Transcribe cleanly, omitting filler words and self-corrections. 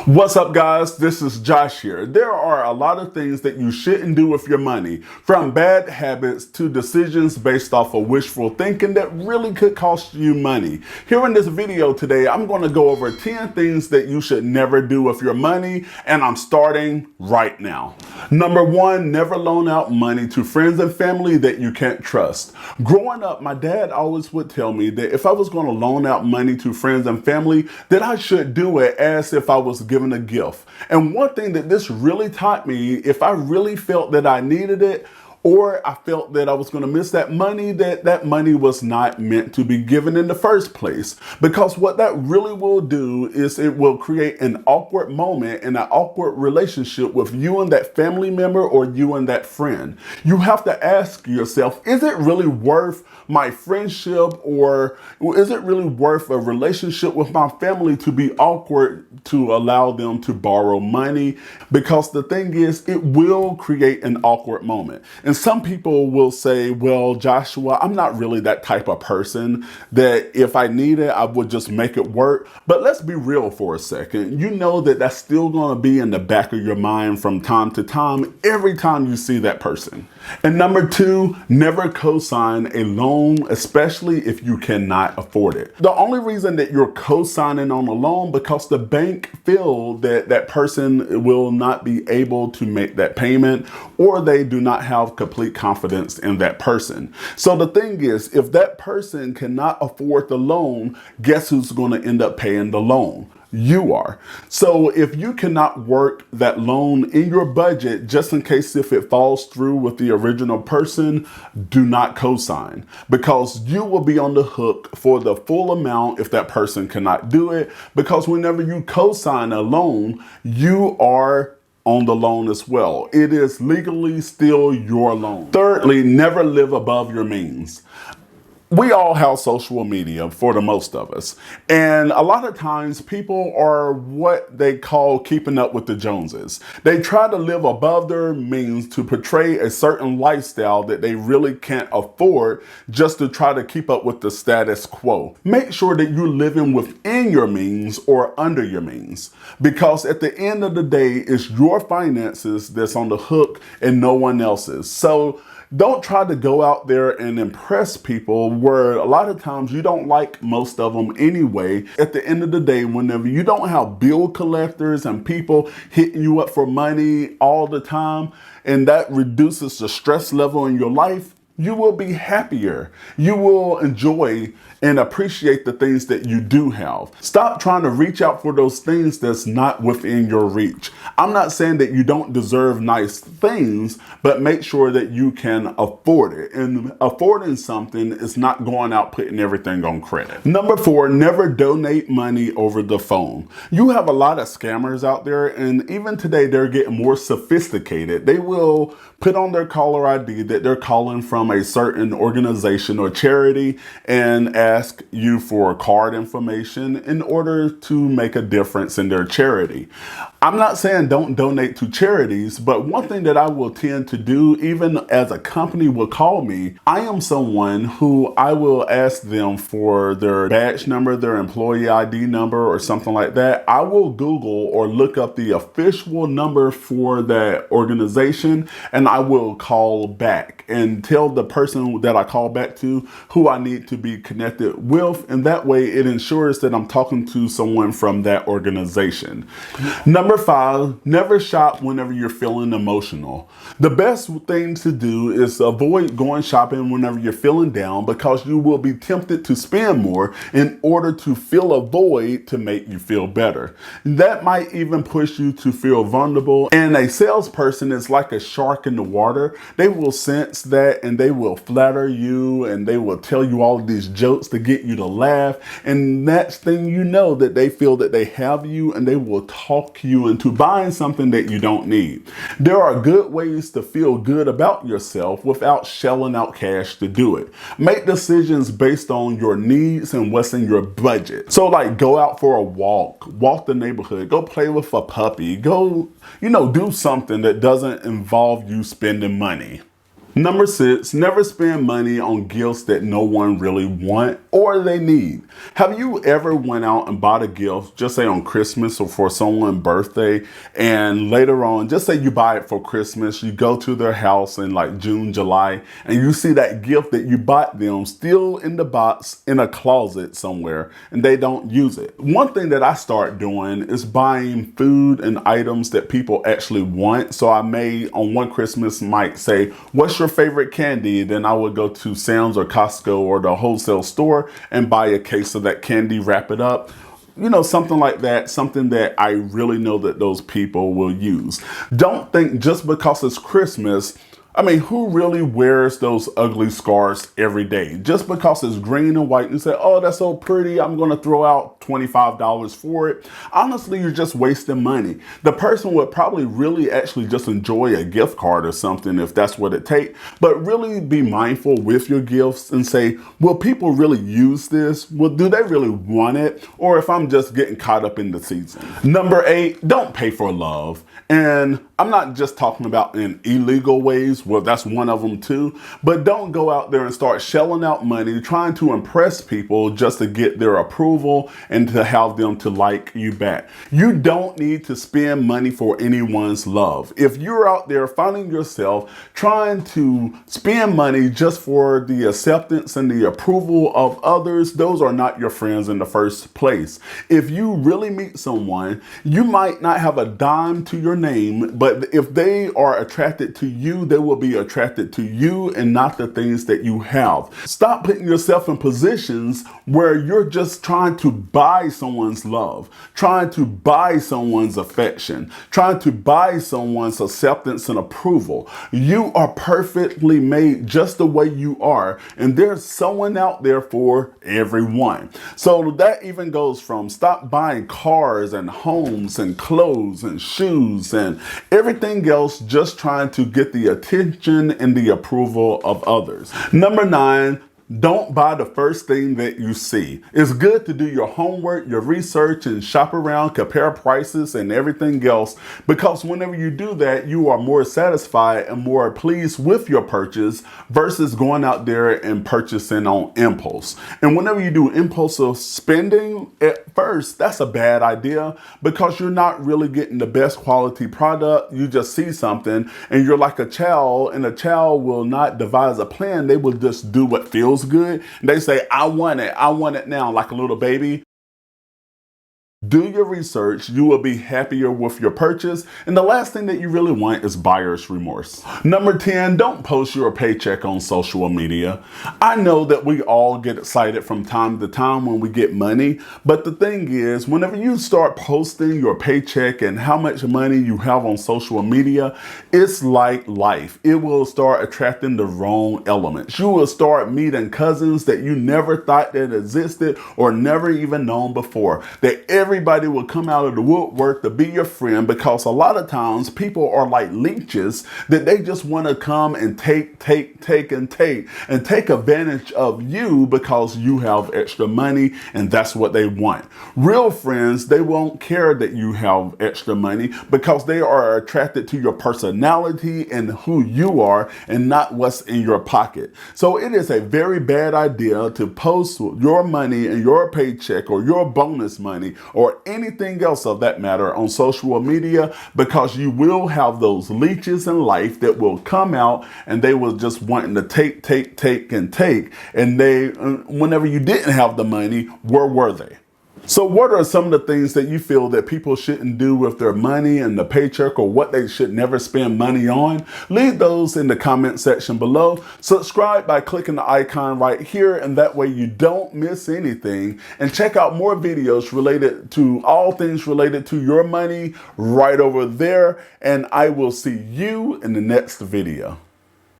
What's up, guys? This is Josh here. There are a lot of things that you shouldn't do with your money, from bad habits to decisions based off of wishful thinking that really could cost you money. Here in this video today, I'm going to go over 10 things that you should never do with your money, and I'm starting right now. Number one, never loan out money to friends and family that you can't trust. Growing up, my dad always would tell me that if I was going to loan out money to friends and family, that I should do it as if I was given a gift. And one thing that this really taught me, if I really felt that I needed it, or I felt that I was going to miss that money, that money was not meant to be given in the first place. Because what that really will do is it will create an awkward moment and an awkward relationship with you and that family member or you and that friend. You have to ask yourself, is it really worth my friendship, or is it really worth a relationship with my family to be awkward to allow them to borrow money? Because the thing is, it will create an awkward moment. And some people will say, well, Joshua, I'm not really that type of person that if I need it, I would just make it work. But let's be real for a second. You know that that's still going to be in the back of your mind from time to time, every time you see that person. And number two, never co-sign a loan, especially if you cannot afford it. The only reason that you're co-signing on a loan because the bank feel that that person will not be able to make that payment, or they do not have complete confidence in that person. So the thing is, if that person cannot afford the loan, guess who's going to end up paying the loan? You are. So if you cannot work that loan in your budget, just in case if it falls through with the original person, do not co-sign, because you will be on the hook for the full amount if that person cannot do it. Because whenever you co-sign a loan, you are on the loan as well. It is legally still your loan. Thirdly, never live above your means. We all have social media for the most of us. And a lot of times people are what they call keeping up with the Joneses. They try to live above their means to portray a certain lifestyle that they really can't afford just to try to keep up with the status quo. Make sure that you're living within your means or under your means, because at the end of the day, it's your finances that's on the hook and no one else's. So don't try to go out there and impress people where a lot of times you don't like most of them anyway. At the end of the day, whenever you don't have bill collectors and people hitting you up for money all the time, and that reduces the stress level in your life, you will be happier. You will enjoy and appreciate the things that you do have. Stop trying to reach out for those things that's not within your reach. I'm not saying that you don't deserve nice things, but make sure that you can afford it. And affording something is not going out putting everything on credit. Number four, never donate money over the phone. You have a lot of scammers out there, and even today they're getting more sophisticated. They will put on their caller ID that they're calling from a certain organization or charity and ask you for card information in order to make a difference in their charity. I'm not saying don't donate to charities, but one thing that I will tend to do, even as a company will call me, I am someone who I will ask them for their badge number, their employee ID number, or something like that. I will Google or look up the official number for that organization, and I will call back and tell the person that I call back to who I need to be connected with. And that way it ensures that I'm talking to someone from that organization. Number five, never shop whenever you're feeling emotional. The best thing to do is avoid going shopping whenever you're feeling down, because you will be tempted to spend more in order to fill a void to make you feel better. That might even push you to feel vulnerable. And a salesperson is like a shark in the water. They will sense that, and they will flatter you, and they will tell you all of these jokes to get you to laugh. And next thing you know, that they feel that they have you, and they will talk you into buying something that you don't need. There are good ways to feel good about yourself without shelling out cash to do it. Make decisions based on your needs and what's in your budget. So like, go out for a walk the neighborhood, go play with a puppy, go, do something that doesn't involve you spending money. Number 6, never spend money on gifts that no one really want or they need. Have you ever went out and bought a gift, just say on Christmas or for someone's birthday, and later on, just say you buy it for Christmas, you go to their house in like June, July, and you see that gift that you bought them still in the box in a closet somewhere, and they don't use it. One thing that I start doing is buying food and items that people actually want. So I may on one Christmas might say, what's your favorite candy? Then I would go to Sam's or Costco or the wholesale store and buy a case of that candy, wrap it up. You know, something like that, something that I really know that those people will use. Don't think just because it's Christmas, I mean, who really wears those ugly scarves every day? Just because it's green and white, you say, oh, that's so pretty, I'm going to throw out $25 for it. Honestly, you're just wasting money. The person would probably really actually just enjoy a gift card or something if that's what it takes. But really be mindful with your gifts and say, will people really use this? Well, do they really want it? Or if I'm just getting caught up in the season. Number 8, don't pay for love. And I'm not just talking about in illegal ways. Well, that's one of them too. But don't go out there and start shelling out money, trying to impress people just to get their approval and to have them to like you back. You don't need to spend money for anyone's love. If you're out there finding yourself trying to spend money just for the acceptance and the approval of others, those are not your friends in the first place. If you really meet someone, you might not have a dime to your name, but if they are attracted to you, they will be attracted to you and not the things that you have. Stop putting yourself in positions where you're just trying to buy someone's love, trying to buy someone's affection, trying to buy someone's acceptance and approval. You are perfectly made just the way you are, and there's someone out there for everyone. So that even goes from stop buying cars and homes and clothes and shoes and everything else, just trying to get the attention and the approval of others. Number 9, don't buy the first thing that you see. It's good to do your homework, your research, and shop around, compare prices and everything else, because whenever you do that, you are more satisfied and more pleased with your purchase versus going out there and purchasing on impulse. And whenever you do impulsive spending at first, that's a bad idea because you're not really getting the best quality product. You just see something and you're like a child, and a child will not devise a plan. They will just do what feels good. And they say, I want it now, like a little baby. Do your research, you will be happier with your purchase. And the last thing that you really want is buyer's remorse. Number 10, don't post your paycheck on social media. I know that we all get excited from time to time when we get money, but the thing is, whenever you start posting your paycheck and how much money you have on social media, it's like life. It will start attracting the wrong elements. You will start meeting cousins that you never thought that existed or never even known before. That everybody will come out of the woodwork to be your friend, because a lot of times people are like leeches that they just want to come and take advantage of you because you have extra money and that's what they want. Real friends, they won't care that you have extra money because they are attracted to your personality and who you are and not what's in your pocket. So it is a very bad idea to post your money and your paycheck or your bonus money or anything else of that matter on social media, because you will have those leeches in life that will come out and they will just wanting to take. And they, whenever you didn't have the money, where were they? So what are some of the things that you feel that people shouldn't do with their money and the paycheck, or what they should never spend money on? Leave those in the comment section below. Subscribe by clicking the icon right here, and that way you don't miss anything. And check out more videos related to all things related to your money right over there. And I will see you in the next video.